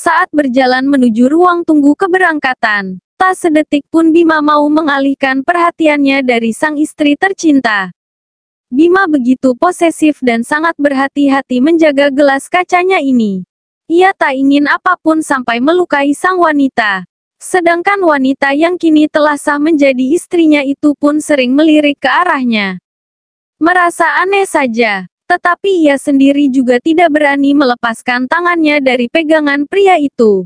Saat berjalan menuju ruang tunggu keberangkatan, tak sedetik pun Bima mau mengalihkan perhatiannya dari sang istri tercinta. Bima begitu posesif dan sangat berhati-hati menjaga gelas kacanya ini. Ia tak ingin apapun sampai melukai sang wanita. Sedangkan wanita yang kini telah sah menjadi istrinya itu pun sering melirik ke arahnya. Merasa aneh saja, tetapi ia sendiri juga tidak berani melepaskan tangannya dari pegangan pria itu.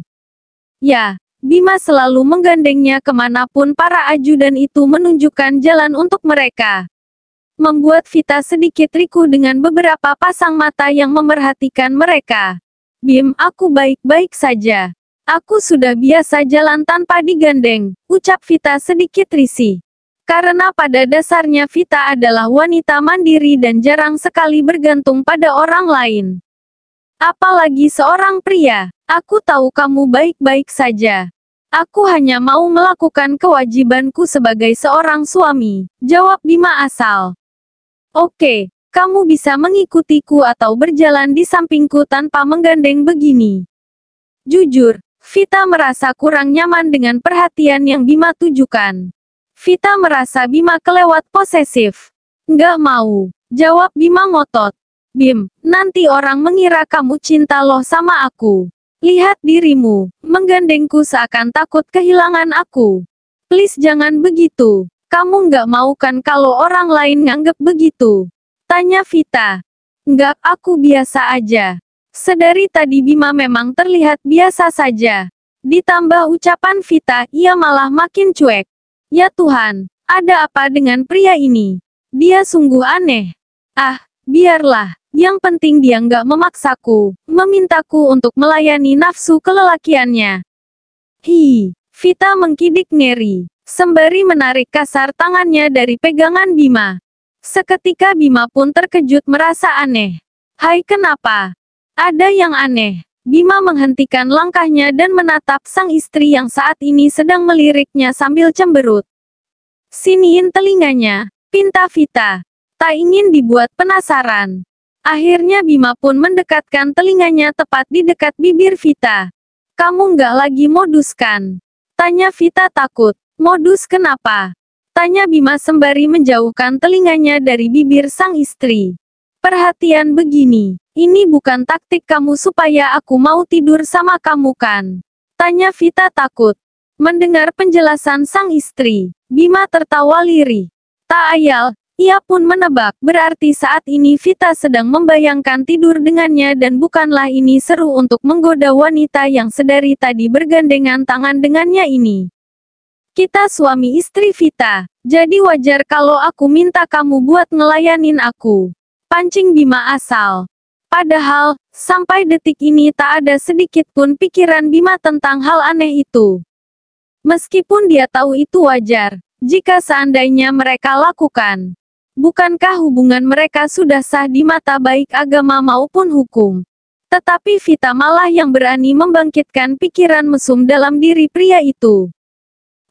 Ya, Bima selalu menggandengnya kemanapun para ajudan itu menunjukkan jalan untuk mereka. Membuat Vita sedikit riku dengan beberapa pasang mata yang memerhatikan mereka. Bim, aku baik-baik saja. Aku sudah biasa jalan tanpa digandeng, ucap Vita sedikit risih. Karena pada dasarnya Vita adalah wanita mandiri dan jarang sekali bergantung pada orang lain. Apalagi seorang pria. Aku tahu kamu baik-baik saja. Aku hanya mau melakukan kewajibanku sebagai seorang suami, jawab Bima asal. Oke, kamu bisa mengikutiku atau berjalan di sampingku tanpa menggandeng begini. Jujur, Vita merasa kurang nyaman dengan perhatian yang Bima tujukan. Vita merasa Bima kelewat posesif. Nggak mau, jawab Bima ngotot. Bim, nanti orang mengira kamu cinta loh sama aku. Lihat dirimu, menggandengku seakan takut kehilangan aku. Please jangan begitu. Kamu nggak mau kan kalau orang lain nganggep begitu? Tanya Vita. Nggak, aku biasa aja. Sedari tadi Bima memang terlihat biasa saja. Ditambah ucapan Vita, ia malah makin cuek. Ya Tuhan, ada apa dengan pria ini? Dia sungguh aneh. Ah, biarlah. Yang penting dia nggak memaksaku, memintaku untuk melayani nafsu kelelakiannya. Vita mengkidik ngeri, sembari menarik kasar tangannya dari pegangan Bima. Seketika Bima pun terkejut merasa aneh. Hai, kenapa? Ada yang aneh. Bima menghentikan langkahnya dan menatap sang istri yang saat ini sedang meliriknya sambil cemberut. Siniin telinganya, pinta Vita. Tak ingin dibuat penasaran. Akhirnya Bima pun mendekatkan telinganya tepat di dekat bibir Vita. Kamu nggak lagi modus kan? Tanya Vita takut. Modus kenapa? Tanya Bima sembari menjauhkan telinganya dari bibir sang istri. Perhatian begini. Ini bukan taktik kamu supaya aku mau tidur sama kamu kan? Tanya Vita takut. Mendengar penjelasan sang istri, Bima tertawa lirih. Tak ayal, ia pun menebak, berarti saat ini Vita sedang membayangkan tidur dengannya dan bukanlah ini seru untuk menggoda wanita yang sedari tadi bergandengan tangan dengannya ini. Kita suami istri Vita, jadi wajar kalau aku minta kamu buat ngelayanin aku. Pancing Bima asal. Padahal, sampai detik ini tak ada sedikit pun pikiran Bima tentang hal aneh itu. Meskipun dia tahu itu wajar, jika seandainya mereka lakukan. Bukankah hubungan mereka sudah sah di mata baik agama maupun hukum? Tetapi Vita malah yang berani membangkitkan pikiran mesum dalam diri pria itu.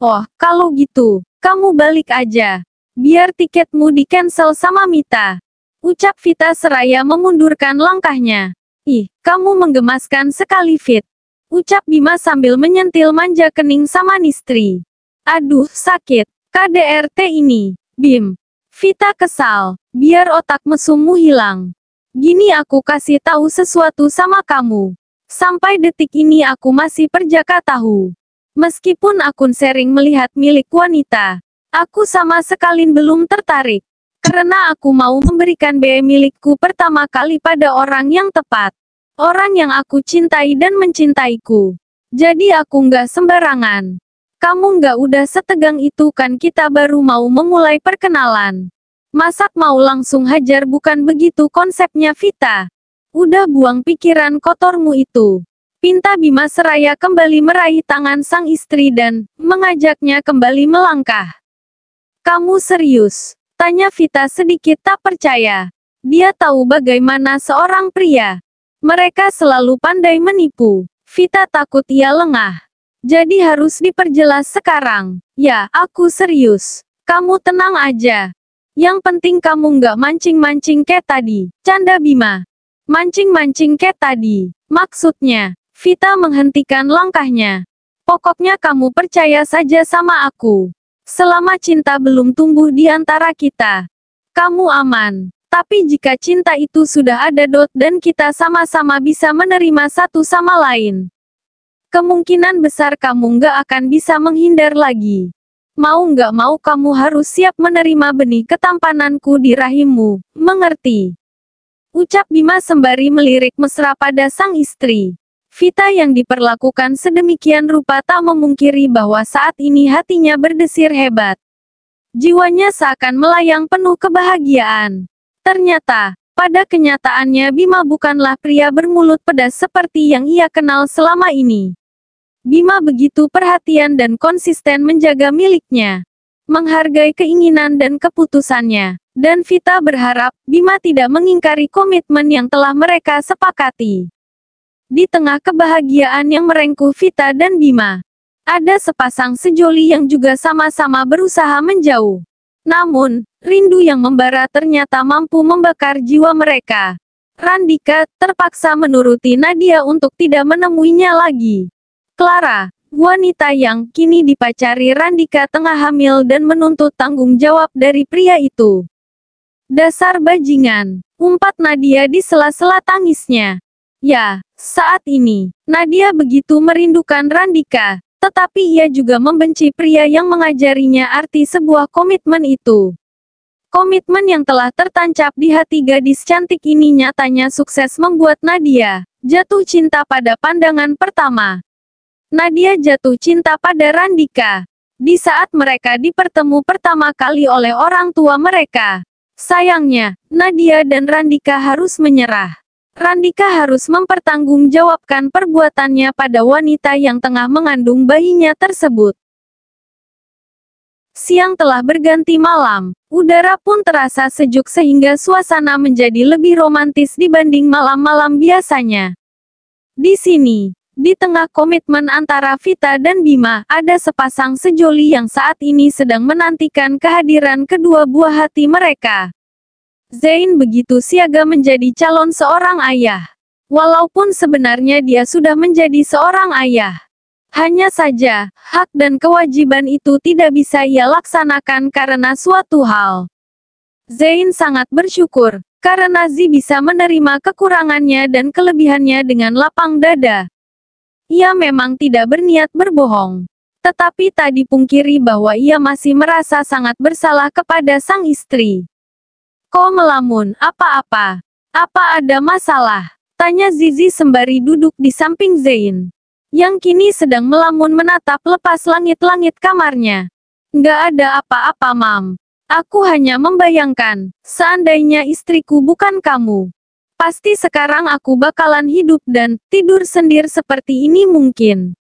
Oh, kalau gitu, kamu balik aja. Biar tiketmu di-cancel sama Mita. Ucap Vita seraya memundurkan langkahnya. Ih, kamu menggemaskan sekali Fit. Ucap Bima sambil menyentil manja kening sama istri. Aduh, sakit. KDRT ini. Bim. Vita kesal. Biar otak mesummu hilang. Gini aku kasih tahu sesuatu sama kamu. Sampai detik ini aku masih perjaka tahu. Meskipun akun sharing melihat milik wanita, aku sama sekali belum tertarik. Karena aku mau memberikan BE milikku pertama kali pada orang yang tepat. Orang yang aku cintai dan mencintaiku. Jadi aku nggak sembarangan. Kamu nggak udah setegang itu kan kita baru mau memulai perkenalan. Masak mau langsung hajar bukan begitu konsepnya Vita. Udah buang pikiran kotormu itu. Pinta Bima seraya kembali meraih tangan sang istri dan mengajaknya kembali melangkah. Kamu serius? Tanya Vita sedikit tak percaya. Dia tahu bagaimana seorang pria. Mereka selalu pandai menipu. Vita takut ia lengah. Jadi harus diperjelas sekarang. Ya, aku serius. Kamu tenang aja. Yang penting kamu nggak mancing-mancing kayak tadi. Canda Bima. Mancing-mancing kayak tadi. Maksudnya, Vita menghentikan langkahnya. Pokoknya kamu percaya saja sama aku. Selama cinta belum tumbuh di antara kita, kamu aman. Tapi jika cinta itu sudah ada dan kita sama-sama bisa menerima satu sama lain, kemungkinan besar kamu nggak akan bisa menghindar lagi. Mau nggak mau kamu harus siap menerima benih ketampananku di rahimmu, mengerti? Ucap Bima sembari melirik mesra pada sang istri. Vita yang diperlakukan sedemikian rupa tak memungkiri bahwa saat ini hatinya berdesir hebat. Jiwanya seakan melayang penuh kebahagiaan. Ternyata, pada kenyataannya Bima bukanlah pria bermulut pedas seperti yang ia kenal selama ini. Bima begitu perhatian dan konsisten menjaga miliknya, menghargai keinginan dan keputusannya, dan Vita berharap Bima tidak mengingkari komitmen yang telah mereka sepakati. Di tengah kebahagiaan yang merengkuh Vita dan Bima, ada sepasang sejoli yang juga sama-sama berusaha menjauh. Namun, rindu yang membara ternyata mampu membakar jiwa mereka. Randika terpaksa menuruti Nadia untuk tidak menemuinya lagi. Clara, wanita yang kini dipacari Randika tengah hamil dan menuntut tanggung jawab dari pria itu. Dasar bajingan, umpat Nadia di sela-sela tangisnya. Ya, saat ini, Nadia begitu merindukan Randika, tetapi ia juga membenci pria yang mengajarinya arti sebuah komitmen itu. Komitmen yang telah tertancap di hati gadis cantik ini nyatanya sukses membuat Nadia jatuh cinta pada pandangan pertama. Nadia jatuh cinta pada Randika di saat mereka dipertemu pertama kali oleh orang tua mereka. Sayangnya, Nadia dan Randika harus menyerah. Randika harus mempertanggungjawabkan perbuatannya pada wanita yang tengah mengandung bayinya tersebut. Siang telah berganti malam, udara pun terasa sejuk sehingga suasana menjadi lebih romantis dibanding malam-malam biasanya. Di sini, di tengah komitmen antara Vita dan Bima, ada sepasang sejoli yang saat ini sedang menantikan kehadiran kedua buah hati mereka. Zain begitu siaga menjadi calon seorang ayah. Walaupun sebenarnya dia sudah menjadi seorang ayah. Hanya saja, hak dan kewajiban itu tidak bisa ia laksanakan karena suatu hal. Zain sangat bersyukur, karena Zi bisa menerima kekurangannya dan kelebihannya dengan lapang dada. Ia memang tidak berniat berbohong. Tetapi tak dipungkiri bahwa ia masih merasa sangat bersalah kepada sang istri. Kau melamun, apa-apa? Apa ada masalah? Tanya Zizi sembari duduk di samping Zain, yang kini sedang melamun menatap lepas langit-langit kamarnya. Nggak ada apa-apa, Mam. Aku hanya membayangkan, seandainya istriku bukan kamu. Pasti sekarang aku bakalan hidup dan tidur sendiri seperti ini mungkin.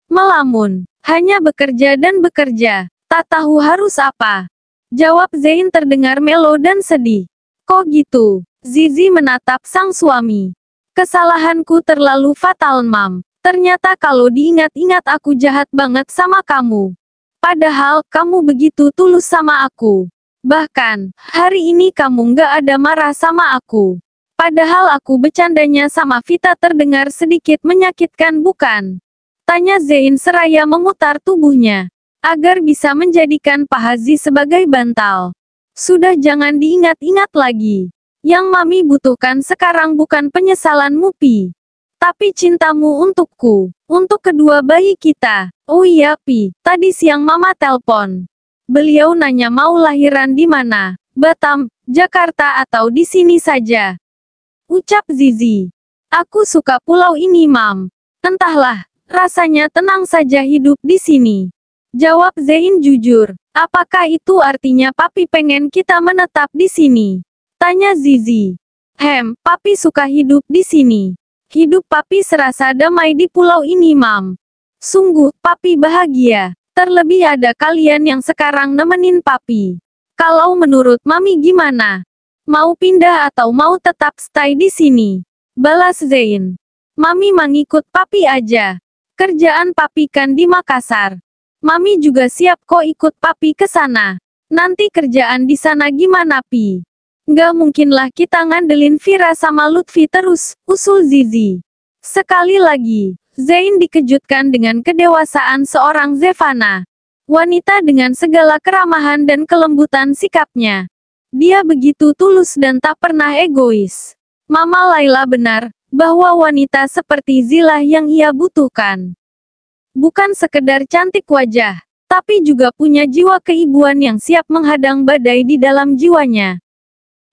Melamun, hanya bekerja dan bekerja, tak tahu harus apa. Jawab Zain terdengar melo dan sedih. Kok gitu? Zizi menatap sang suami. Kesalahanku terlalu fatal, Mam. Ternyata kalau diingat-ingat aku jahat banget sama kamu. Padahal, kamu begitu tulus sama aku. Bahkan, hari ini kamu nggak ada marah sama aku. Padahal aku bercandanya sama Vita terdengar sedikit menyakitkan bukan? Tanya Zain seraya memutar tubuhnya. Agar bisa menjadikan Pahazi sebagai bantal. Sudah jangan diingat-ingat lagi. Yang Mami butuhkan sekarang bukan penyesalanmu, Pi. Tapi cintamu untukku. Untuk kedua bayi kita. Oh iya, Pi. Tadi siang Mama telpon. Beliau nanya mau lahiran di mana. Batam, Jakarta atau di sini saja. Ucap Zizi. Aku suka pulau ini, Mam. Entahlah, rasanya tenang saja hidup di sini. Jawab Zain jujur. Apakah itu artinya Papi pengen kita menetap di sini? Tanya Zizi. Papi suka hidup di sini. Hidup Papi serasa damai di pulau ini, Mam. Sungguh, Papi bahagia. Terlebih ada kalian yang sekarang nemenin Papi. Kalau menurut Mami gimana? Mau pindah atau mau tetap stay di sini? Balas Zain. Mami mengikut Papi aja. Kerjaan Papi kan di Makassar. Mami juga siap kok ikut Papi ke sana. Nanti kerjaan di sana gimana, Pi? Nggak mungkinlah kita ngandelin Vira sama Lutfi terus, usul Zizi. Sekali lagi, Zain dikejutkan dengan kedewasaan seorang Zevana. Wanita dengan segala keramahan dan kelembutan sikapnya. Dia begitu tulus dan tak pernah egois. Mama Laila benar, bahwa wanita seperti Zilah yang ia butuhkan. Bukan sekedar cantik wajah, tapi juga punya jiwa keibuan yang siap menghadang badai di dalam jiwanya.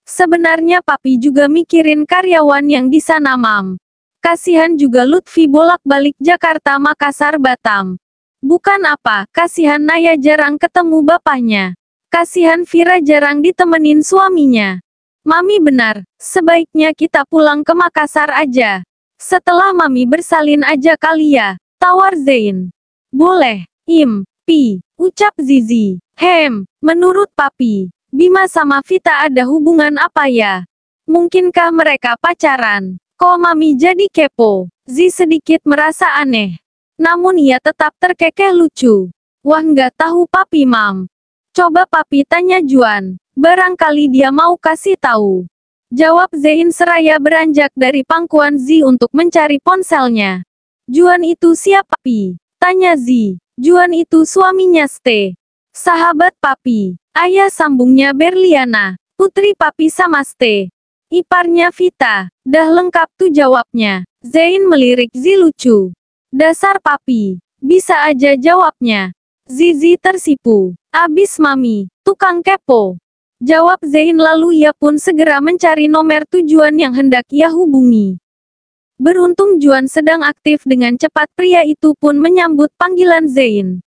Sebenarnya papi juga mikirin karyawan yang di sana, Mam. Kasihan juga Lutfi bolak-balik Jakarta, Makassar, Batam. Bukan apa, kasihan Naya jarang ketemu bapaknya. Kasihan Vira jarang ditemenin suaminya. Mami benar, sebaiknya kita pulang ke Makassar aja. Setelah Mami bersalin aja kali ya, tawar Zain. Boleh, ucap Zizi. Menurut papi, Bima sama Vita ada hubungan apa ya? Mungkinkah mereka pacaran? Kok Mami jadi kepo? Zi sedikit merasa aneh. Namun ia tetap terkekeh lucu. Wah, nggak tahu papi, Mam. Coba papi tanya Juan. Barangkali dia mau kasih tahu. Jawab Zain seraya beranjak dari pangkuan Zi untuk mencari ponselnya. Juan itu siapa, Pi? Tanya Zi. Juan itu suaminya Ste. Sahabat papi. Ayah sambungnya Berliana. Putri papi sama Ste. Iparnya Vita. Dah lengkap tuh jawabnya. Zain melirik Zi lucu. Dasar papi. Bisa aja jawabnya. Zizi tersipu. Abis Mami. Tukang kepo. Jawab Zain lalu ia pun segera mencari nomor tujuan yang hendak ia hubungi. Beruntung Juan sedang aktif dengan cepat pria itu pun menyambut panggilan Zain.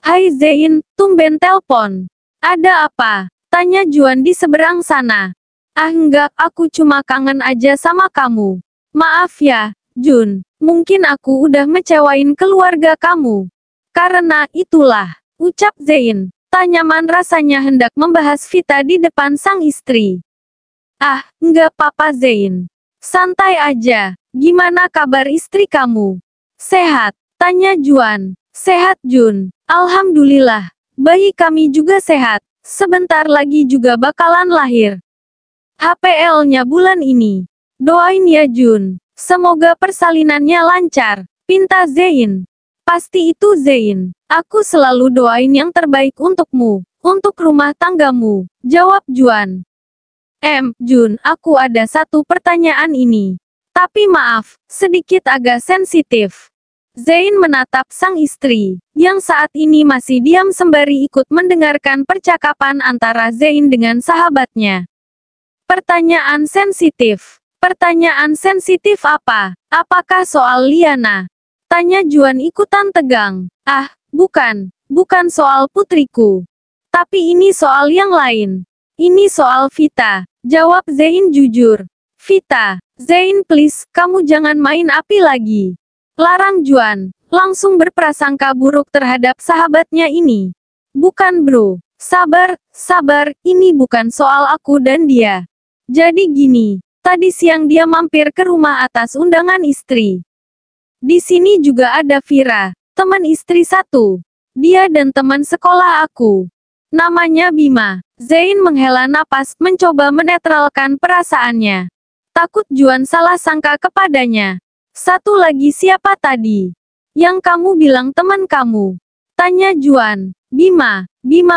Hai Zain, tumben telpon. Ada apa? Tanya Juan di seberang sana. Ah enggak, aku cuma kangen aja sama kamu. Maaf ya, Jun. Mungkin aku udah mecewain keluarga kamu. Karena itulah, ucap Zain. Tak nyaman rasanya hendak membahas Vita di depan sang istri. Ah, enggak apa-apa Zain. Santai aja. Gimana kabar istri kamu? Sehat? Tanya Juan. Sehat Jun. Alhamdulillah. Bayi kami juga sehat. Sebentar lagi juga bakalan lahir. HPL-nya bulan ini. Doain ya Jun. Semoga persalinannya lancar. Pinta Zain. Pasti itu Zain. Aku selalu doain yang terbaik untukmu. Untuk rumah tanggamu. Jawab Juan. Jun, aku ada satu pertanyaan ini. Tapi maaf, sedikit agak sensitif. Zain menatap sang istri, yang saat ini masih diam sembari ikut mendengarkan percakapan antara Zain dengan sahabatnya. Pertanyaan sensitif. Pertanyaan sensitif apa? Apakah soal Liana? Tanya Juan ikutan tegang. Ah, bukan. Bukan soal putriku. Tapi ini soal yang lain. Ini soal Vita. Jawab Zain jujur. Vita. Zain please, kamu jangan main api lagi. Larang Juan. Langsung berprasangka buruk terhadap sahabatnya ini. Bukan bro. Sabar, ini bukan soal aku dan dia. Jadi gini, tadi siang dia mampir ke rumah atas undangan istri. Di sini juga ada Vira, teman istri satu. Dia dan teman sekolah aku. Namanya Bima. Zain menghela napas, mencoba menetralkan perasaannya. Takut Juan salah sangka kepadanya. Satu lagi siapa tadi? Yang kamu bilang teman kamu? Tanya Juan. Bima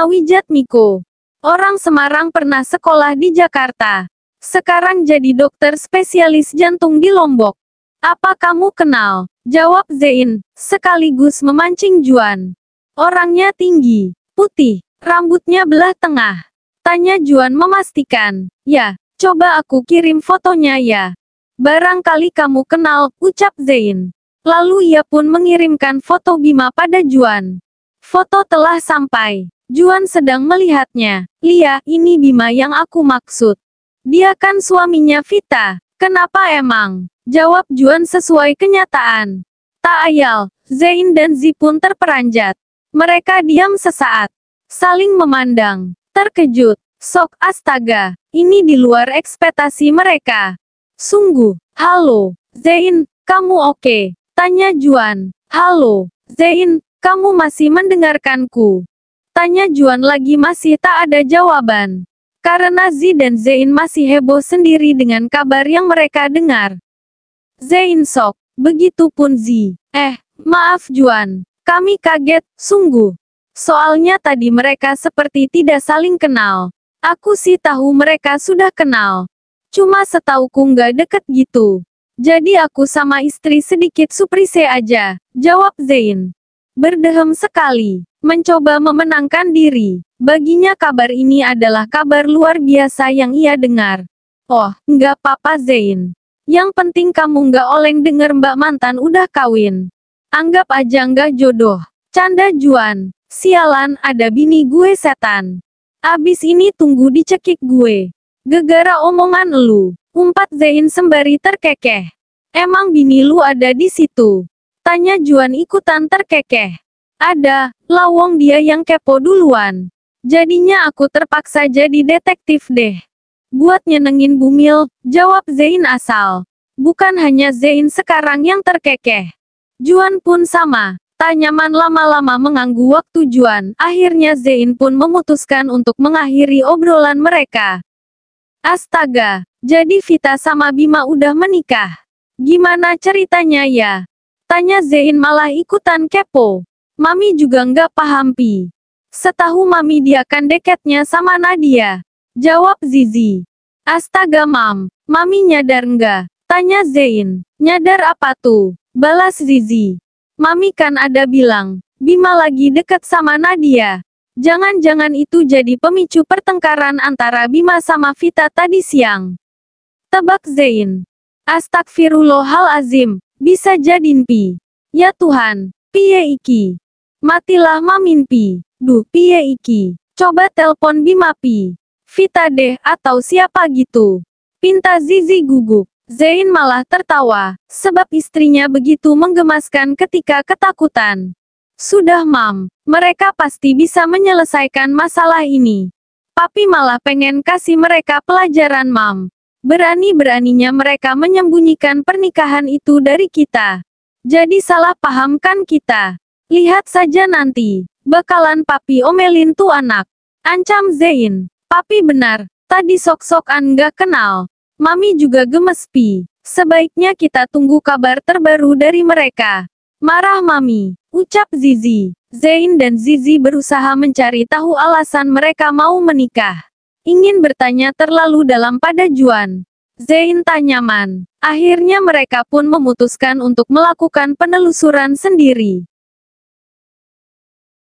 Wijatmiko. Orang Semarang pernah sekolah di Jakarta. Sekarang jadi dokter spesialis jantung di Lombok. Apa kamu kenal? Jawab Zain, sekaligus memancing Juan. Orangnya tinggi, putih, rambutnya belah tengah. Tanya Juan memastikan. Ya, coba aku kirim fotonya ya. Barangkali kamu kenal, ucap Zain. Lalu ia pun mengirimkan foto Bima pada Juan. Foto telah sampai. Juan sedang melihatnya. Lia, ini Bima yang aku maksud. Dia kan suaminya Vita. Kenapa emang? Jawab Juan sesuai kenyataan. Tak ayal, Zain dan Zi pun terperanjat. Mereka diam sesaat. Saling memandang. Terkejut. Sok astaga. Ini di luar ekspektasi mereka. Sungguh. Halo. Zain, kamu oke? Tanya Juan. Halo. Zain, kamu masih mendengarkanku? Tanya Juan lagi masih tak ada jawaban. Karena Zi dan Zain masih heboh sendiri dengan kabar yang mereka dengar. Zain sok. Begitupun Zi. Maaf Juan. Kami kaget, sungguh. Soalnya tadi mereka seperti tidak saling kenal. Aku sih tahu mereka sudah kenal. Cuma setauku nggak deket gitu. Jadi aku sama istri sedikit surprise aja, jawab Zain. Berdehem sekali, mencoba memenangkan diri. Baginya kabar ini adalah kabar luar biasa yang ia dengar. Oh, nggak apa-apa Zain. Yang penting kamu nggak oleng denger Mbak mantan udah kawin. Anggap aja nggak jodoh. Canda Juan. Sialan, ada bini gue setan. Abis ini tunggu dicekik gue. Gegara omongan lu. Umpat Zain sembari terkekeh. Emang bini lu ada di situ? Tanya Juan ikutan terkekeh. Ada, lawong dia yang kepo duluan. Jadinya aku terpaksa jadi detektif deh. Buat nyenengin Bumil, jawab Zain asal. Bukan hanya Zain sekarang yang terkekeh. Juan pun sama. Tak nyaman lama-lama mengganggu waktu Juan. Akhirnya Zain pun memutuskan untuk mengakhiri obrolan mereka. Astaga, jadi Vita sama Bima udah menikah. Gimana ceritanya ya? Tanya Zain malah ikutan kepo. Mami juga nggak paham pi. Setahu Mami dia kan deketnya sama Nadia. Jawab Zizi. Astaga Mam, Mami nyadar nggak? Tanya Zain. Nyadar apa tuh? Balas Zizi. Mami kan ada bilang, Bima lagi deket sama Nadia. Jangan-jangan itu jadi pemicu pertengkaran antara Bima sama Vita tadi siang. Tebak Zain. Astagfirullahalazim, bisa jadin pi. Ya Tuhan, piye iki? Matilah Mamin pi. Duh piye iki? Coba telpon Bima pi. Vita deh atau siapa gitu. Pinta Zizi gugup. Zain malah tertawa, sebab istrinya begitu menggemaskan ketika ketakutan. Sudah Mam, mereka pasti bisa menyelesaikan masalah ini. Papi malah pengen kasih mereka pelajaran Mam. Berani-beraninya mereka menyembunyikan pernikahan itu dari kita. Jadi salah paham kan kita. Lihat saja nanti, bakalan Papi omelin tuh anak. Ancam Zain. Papi benar, tadi sok-sokan nggak kenal. Mami juga gemes pi. Sebaiknya kita tunggu kabar terbaru dari mereka. Marah Mami, ucap Zizi. Zain dan Zizi berusaha mencari tahu alasan mereka mau menikah. Ingin bertanya terlalu dalam pada Juan. Zain tak nyaman. Akhirnya mereka pun memutuskan untuk melakukan penelusuran sendiri.